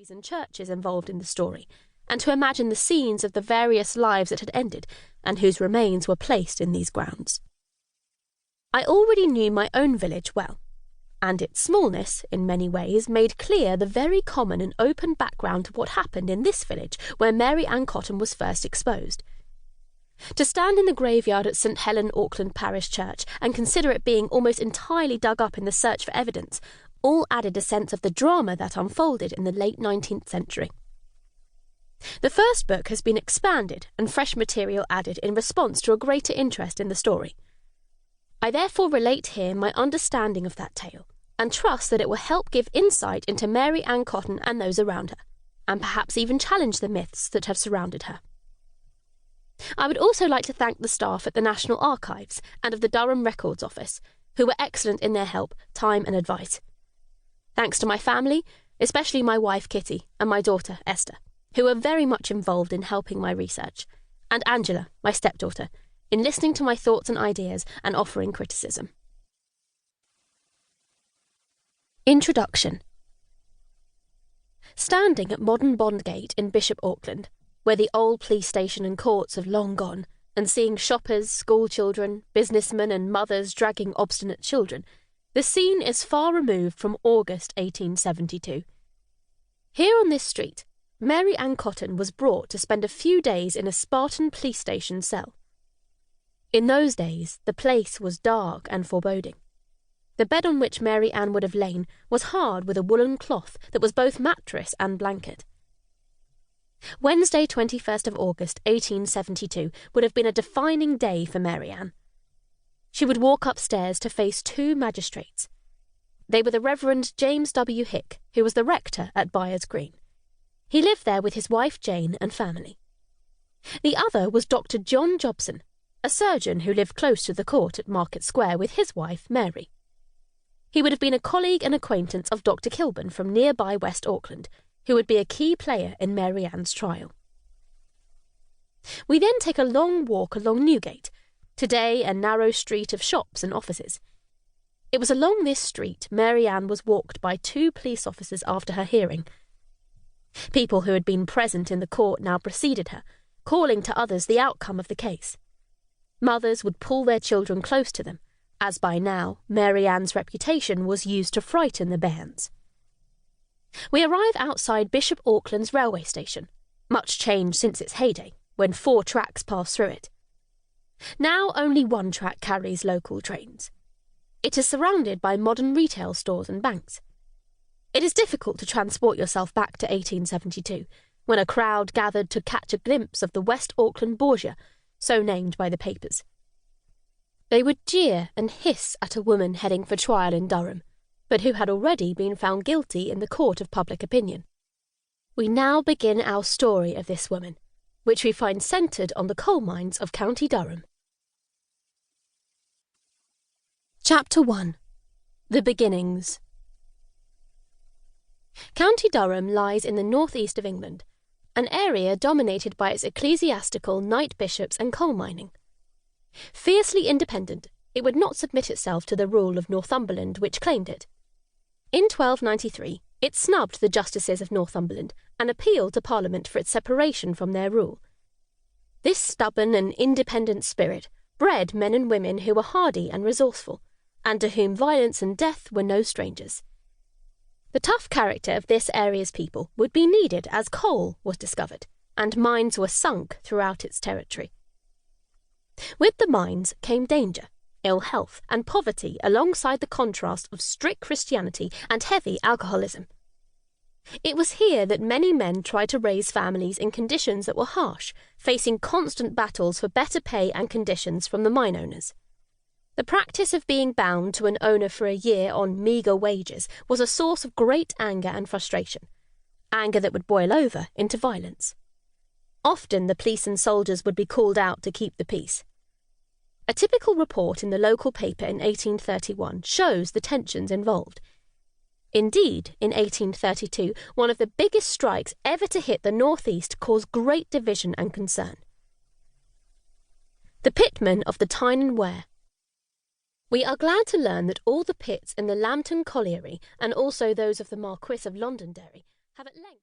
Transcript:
families and churches involved in the story, and to imagine the scenes of the various lives that had ended and whose remains were placed in these grounds. I already knew my own village well, and its smallness, in many ways, made clear the very common and open background to what happened in this village where Mary Ann Cotton was first exposed. To stand in the graveyard at St Helen Auckland Parish Church and consider it being almost entirely dug up in the search for evidence all added a sense of the drama that unfolded in the late 19th century. The first book has been expanded and fresh material added in response to a greater interest in the story. I therefore relate here my understanding of that tale, and trust that it will help give insight into Mary Ann Cotton and those around her, and perhaps even challenge the myths that have surrounded her. I would also like to thank the staff at the National Archives and of the Durham Records Office, who were excellent in their help, time and advice. Thanks to my family, especially my wife Kitty and my daughter Esther, who were very much involved in helping my research, and Angela, my stepdaughter, in listening to my thoughts and ideas and offering criticism. Introduction. Standing at modern Bondgate in Bishop Auckland, where the old police station and courts have long gone, and seeing shoppers, schoolchildren, businessmen and mothers dragging obstinate children, the scene is far removed from August 1872. Here on this street, Mary Ann Cotton was brought to spend a few days in a Spartan police station cell. In those days, the place was dark and foreboding. The bed on which Mary Ann would have lain was hard with a woolen cloth that was both mattress and blanket. Wednesday, 21st of August, 1872, would have been a defining day for Mary Ann. She would walk upstairs to face two magistrates. They were the Reverend James W. Hick, who was the rector at Byers Green. He lived there with his wife Jane and family. The other was Dr. John Jobson, a surgeon who lived close to the court at Market Square with his wife Mary. He would have been a colleague and acquaintance of Dr. Kilburn from nearby West Auckland, who would be a key player in Mary Ann's trial. We then take a long walk along Newgate, today a narrow street of shops and offices. It was along this street Mary Ann was walked by two police officers after her hearing. People who had been present in the court now preceded her, calling to others the outcome of the case. Mothers would pull their children close to them, as by now Mary Ann's reputation was used to frighten the bairns. We arrive outside Bishop Auckland's railway station, much changed since its heyday, when 4 tracks pass through it. Now only 1 track carries local trains. It is surrounded by modern retail stores and banks. It is difficult to transport yourself back to 1872, when a crowd gathered to catch a glimpse of the West Auckland Borgia, so named by the papers. They would jeer and hiss at a woman heading for trial in Durham, but who had already been found guilty in the court of public opinion. We now begin our story of this woman, which we find centred on the coal mines of County Durham. Chapter 1. The Beginnings. County Durham lies in the northeast of England, an area dominated by its ecclesiastical knight bishops and coal mining. Fiercely independent, it would not submit itself to the rule of Northumberland, which claimed it. In 1293, it snubbed the justices of Northumberland and appealed to Parliament for its separation from their rule. This stubborn and independent spirit bred men and women who were hardy and resourceful, and to whom violence and death were no strangers. The tough character of this area's people would be needed as coal was discovered, and mines were sunk throughout its territory. With the mines came danger, ill health and poverty alongside the contrast of strict Christianity and heavy alcoholism. It was here that many men tried to raise families in conditions that were harsh, facing constant battles for better pay and conditions from the mine owners. The practice of being bound to an owner for a year on meagre wages was a source of great anger and frustration, anger that would boil over into violence. Often the police and soldiers would be called out to keep the peace. A typical report in the local paper in 1831 shows the tensions involved. Indeed, in 1832, one of the biggest strikes ever to hit the northeast caused great division and concern. The pitmen of the Tyne and Wear. We are glad to learn that all the pits in the Lambton Colliery, and also those of the Marquis of Londonderry, have at length